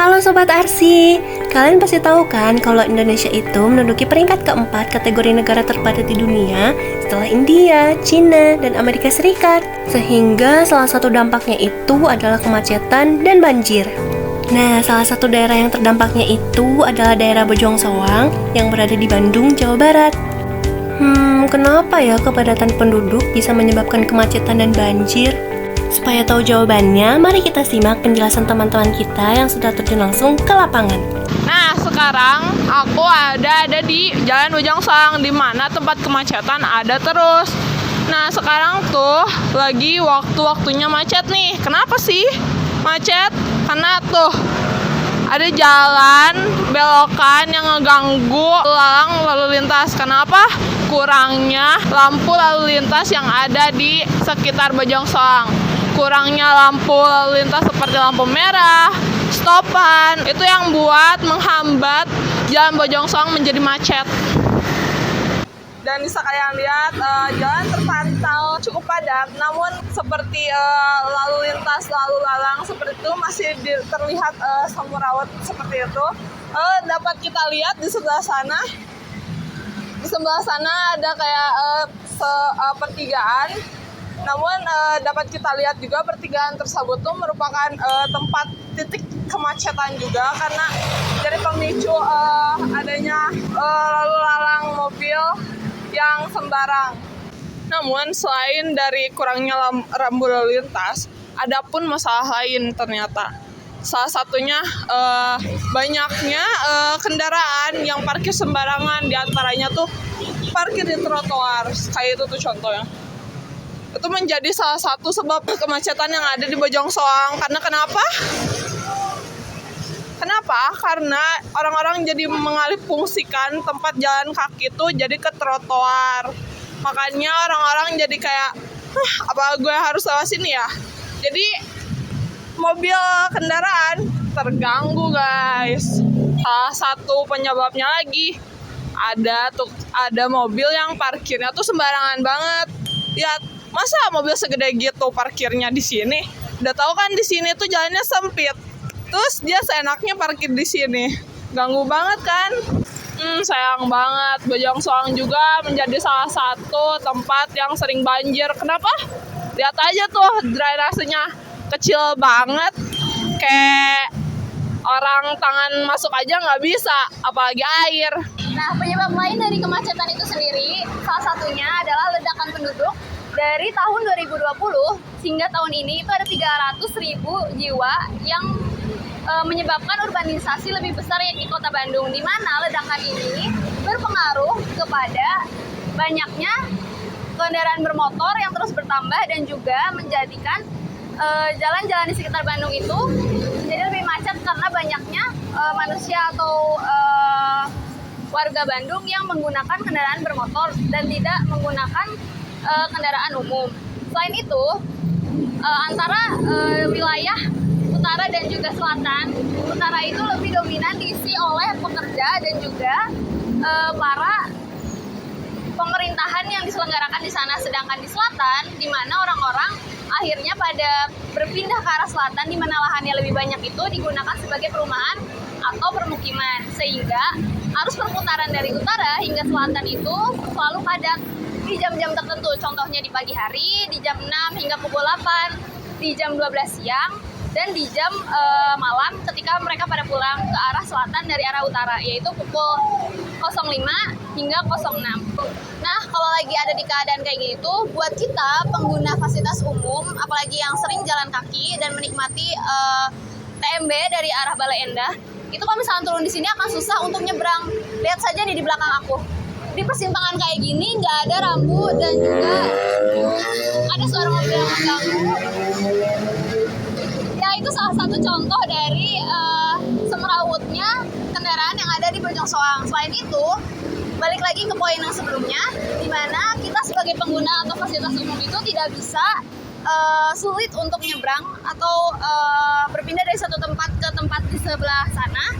Halo Sobat Arsi, kalian pasti tahu kan kalau Indonesia itu menduduki peringkat keempat kategori negara terpadat di dunia setelah India, Cina, dan Amerika Serikat. Sehingga salah satu dampaknya itu adalah kemacetan dan banjir. Nah, salah satu daerah yang terdampaknya itu adalah daerah Bojong Soang yang berada di Bandung, Jawa Barat. Kenapa ya kepadatan penduduk bisa menyebabkan kemacetan dan banjir? Supaya tahu jawabannya, mari kita simak penjelasan teman-teman kita yang sudah terjun langsung ke lapangan. Nah, sekarang aku ada di Jalan Bojong Soang, di mana tempat kemacetan ada terus. Nah, sekarang tuh lagi waktu-waktunya macet nih. Kenapa sih macet? Karena tuh ada jalan belokan yang ngeganggu lalu lintas. Kenapa? Kurangnya lampu lalu lintas yang ada di sekitar Bojong Soang. Kurangnya lampu lalu lintas seperti lampu merah, stopan, itu yang buat menghambat Jalan Bojong Soang menjadi macet. Dan bisa kalian lihat jalan terpantau cukup padat, namun seperti lalu lintas lalu lalang seperti itu masih terlihat semrawut seperti itu. Dapat kita lihat di sebelah sana. Di sebelah sana ada kayak pertigaan. Namun dapat kita lihat juga pertigaan tersebut tuh merupakan tempat titik kemacetan juga karena dari pemicu adanya lalu lalang mobil yang sembarang. Namun selain dari kurangnya rambu lalu lintas, ada pun masalah lain ternyata. Salah satunya banyaknya kendaraan yang parkir sembarangan, diantaranya tuh parkir di trotoar, kayak itu tuh contohnya. Itu menjadi salah satu sebab kemacetan yang ada di Bojong Soang. Karena kenapa? Karena orang-orang jadi mengalihfungsikan tempat jalan kaki itu jadi ke trotoar. Makanya orang-orang jadi kayak, apa gue harus lewat sini ya? Jadi mobil kendaraan terganggu guys. Salah satu penyebabnya lagi ada mobil yang parkirnya tuh sembarangan banget. Lihat, masa mobil segede gitu parkirnya di sini? Udah tahu kan di sini tuh jalannya sempit. Terus dia seenaknya parkir di sini. Ganggu banget kan? Sayang banget. Bojong Soang juga menjadi salah satu tempat yang sering banjir. Kenapa? Lihat aja tuh drainasenya kecil banget. Kayak orang tangan masuk aja nggak bisa, apalagi air. Nah, penyebab lain dari kemacetan itu sendiri, salah satunya adalah ledakan penduduk. Dari tahun 2020 hingga tahun ini itu ada 300.000 jiwa yang menyebabkan urbanisasi lebih besar di kota Bandung, di mana ledakan ini berpengaruh kepada banyaknya kendaraan bermotor yang terus bertambah dan juga menjadikan jalan-jalan di sekitar Bandung itu menjadi lebih macet karena banyaknya manusia atau warga Bandung yang menggunakan kendaraan bermotor dan tidak menggunakan kendaraan umum. Selain itu, antara wilayah utara dan juga selatan, utara itu lebih dominan diisi oleh pekerja dan juga para pemerintahan yang diselenggarakan di sana. Sedangkan di selatan, di mana orang-orang akhirnya pada berpindah ke arah selatan, di mana lahannya lebih banyak itu digunakan sebagai perumahan atau permukiman. Sehingga arus perputaran dari utara hingga selatan itu selalu padat di jam-jam tertentu, contohnya di pagi hari, di jam 6 hingga pukul 8, di jam 12 siang, dan di jam malam ketika mereka pada pulang ke arah selatan dari arah utara, yaitu pukul 05 hingga 06. Nah, kalau lagi ada di keadaan kayak gitu, buat kita pengguna fasilitas umum, apalagi yang sering jalan kaki dan menikmati TMB dari arah Bale Endah, itu kalau misalnya turun di sini akan susah untuk nyebrang. Lihat saja nih di belakang aku. Di persimpangan kayak gini nggak ada rambu dan juga ada suara mobil yang mengganggu. Ya, itu salah satu contoh dari semrawutnya kendaraan yang ada di Bojong Soang. Selain itu, balik lagi ke poin yang sebelumnya, di mana kita sebagai pengguna atau fasilitas umum itu tidak bisa sulit untuk nyebrang atau berpindah dari satu tempat ke tempat di sebelah sana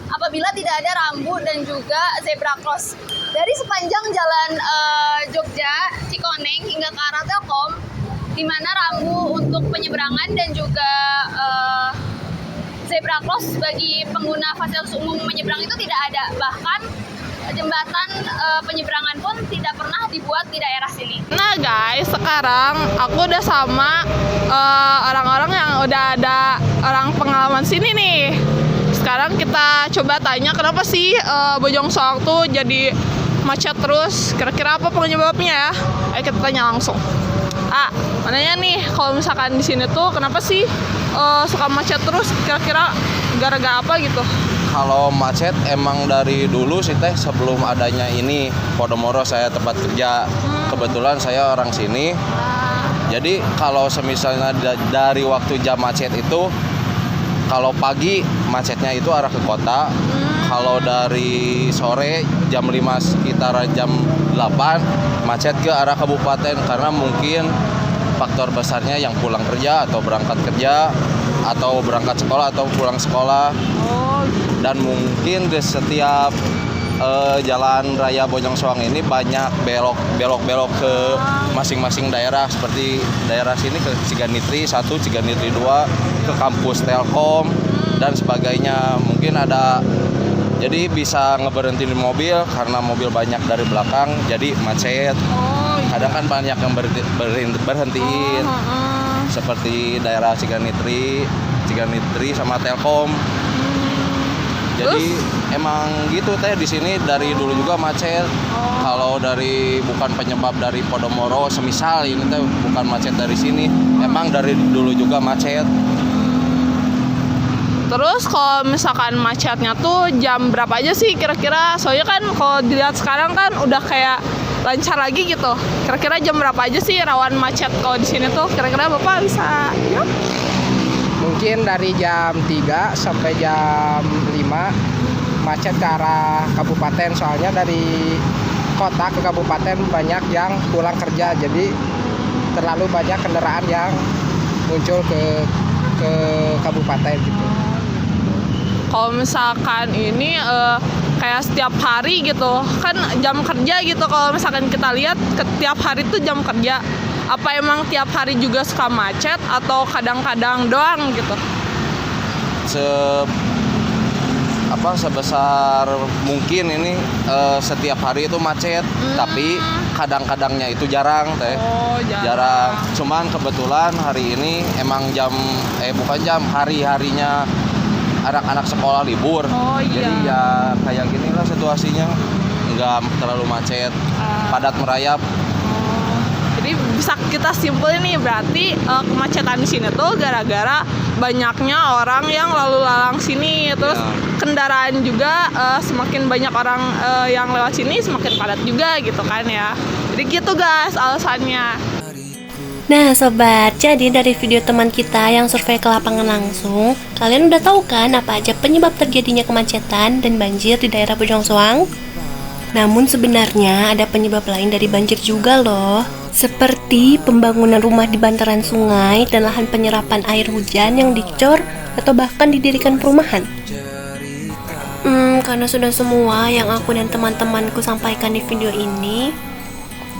apabila tidak ada rambu dan juga zebra cross. Dari sepanjang jalan Jogja, Cikoneng hingga ke arah Telkom, di mana rambu untuk penyeberangan dan juga zebra cross bagi pengguna fasilitas umum menyeberang itu tidak ada. Bahkan jembatan penyeberangan pun tidak pernah dibuat di daerah sini. Nah guys, sekarang aku udah sama orang-orang yang udah ada orang pengalaman sini nih. Sekarang kita coba tanya kenapa sih Bojong Soang tuh jadi macet terus. Kira-kira apa penyebabnya ya? Ayo kita tanya langsung. Mananya nih, kalau misalkan di sini tuh kenapa sih suka macet terus? Kira-kira gara-gara apa gitu? Kalau macet emang dari dulu sih teh, sebelum adanya ini Podomoro saya tempat kerja. Kebetulan saya orang sini. Jadi kalau semisalnya dari waktu jam macet itu, kalau pagi macetnya itu arah ke kota. Kalau dari sore jam 5 sekitar jam 8 macet ke arah kabupaten, karena mungkin faktor besarnya yang pulang kerja atau berangkat kerja atau berangkat sekolah atau pulang sekolah. Dan mungkin di setiap jalan raya Bojong Soang ini banyak belok ke masing-masing daerah, seperti daerah sini ke Ciganitri 1, Ciganitri 2, ke kampus Telkom dan sebagainya. Mungkin ada, jadi bisa ngeberhentiin mobil karena mobil banyak dari belakang jadi macet. Kadang kan banyak yang berhentiin. Seperti daerah Ciganitri sama Telkom. Jadi emang gitu teh, di sini dari dulu juga macet. Kalau dari bukan penyebab dari Podomoro, semisal ini teh bukan macet dari sini, emang dari dulu juga macet. Terus kalau misalkan macetnya tuh jam berapa aja sih kira-kira? Soalnya kan kalau dilihat sekarang kan udah kayak lancar lagi gitu. Kira-kira jam berapa aja sih rawan macet kalau di sini tuh? Kira-kira Bapak bisa ya? Mungkin dari jam 3 sampai jam 5 macet ke arah kabupaten, soalnya dari kota ke kabupaten banyak yang pulang kerja, jadi terlalu banyak kendaraan yang muncul ke kabupaten gitu. Kalau misalkan ini kayak setiap hari gitu kan jam kerja gitu, kalau misalkan kita lihat setiap hari tuh jam kerja, apa emang tiap hari juga suka macet atau kadang-kadang doang gitu? Sebesar mungkin ini setiap hari itu macet, tapi kadang-kadangnya itu jarang teh. Jarang. Cuman kebetulan hari ini emang hari-harinya anak-anak sekolah libur. Jadi ya kayak ginilah situasinya, nggak terlalu macet, padat merayap. Jadi bisa kita simpulin nih, berarti kemacetan di sini tuh gara-gara banyaknya orang yang lalu lalang sini, terus kendaraan juga semakin banyak orang yang lewat sini semakin padat juga gitu kan ya. Jadi gitu guys alasannya. Nah sobat, jadi dari video teman kita yang survei ke lapangan langsung, kalian udah tahu kan apa aja penyebab terjadinya kemacetan dan banjir di daerah Bojong Soang? Namun sebenarnya ada penyebab lain dari banjir juga loh, seperti pembangunan rumah di bantaran sungai dan lahan penyerapan air hujan yang dicor atau bahkan didirikan perumahan. Karena sudah semua yang aku dan teman-temanku sampaikan di video ini,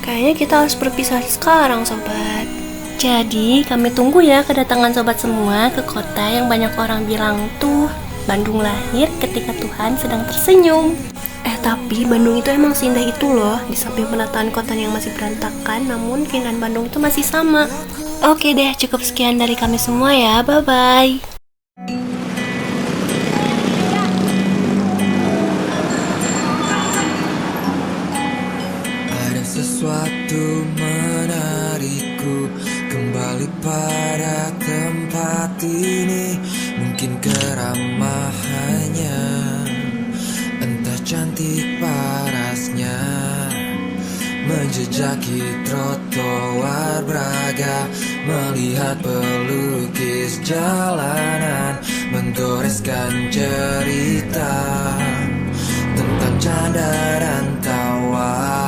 kayaknya kita harus berpisah sekarang sobat. Jadi kami tunggu ya kedatangan sobat semua ke kota yang banyak orang bilang tuh Bandung lahir ketika Tuhan sedang tersenyum. Tapi Bandung itu emang seindah itu loh. Di samping penataan kota yang masih berantakan, namun keindahan Bandung itu masih sama. Oke deh, cukup sekian dari kami semua ya. Bye-bye. Ada sesuatu menarikku kembali pada tempat ini. Mungkin keramahannya, entah cantik parasnya, menjejaki trotoar Braga, melihat pelukis jalanan, menggoreskan cerita tentang canda dan tawa.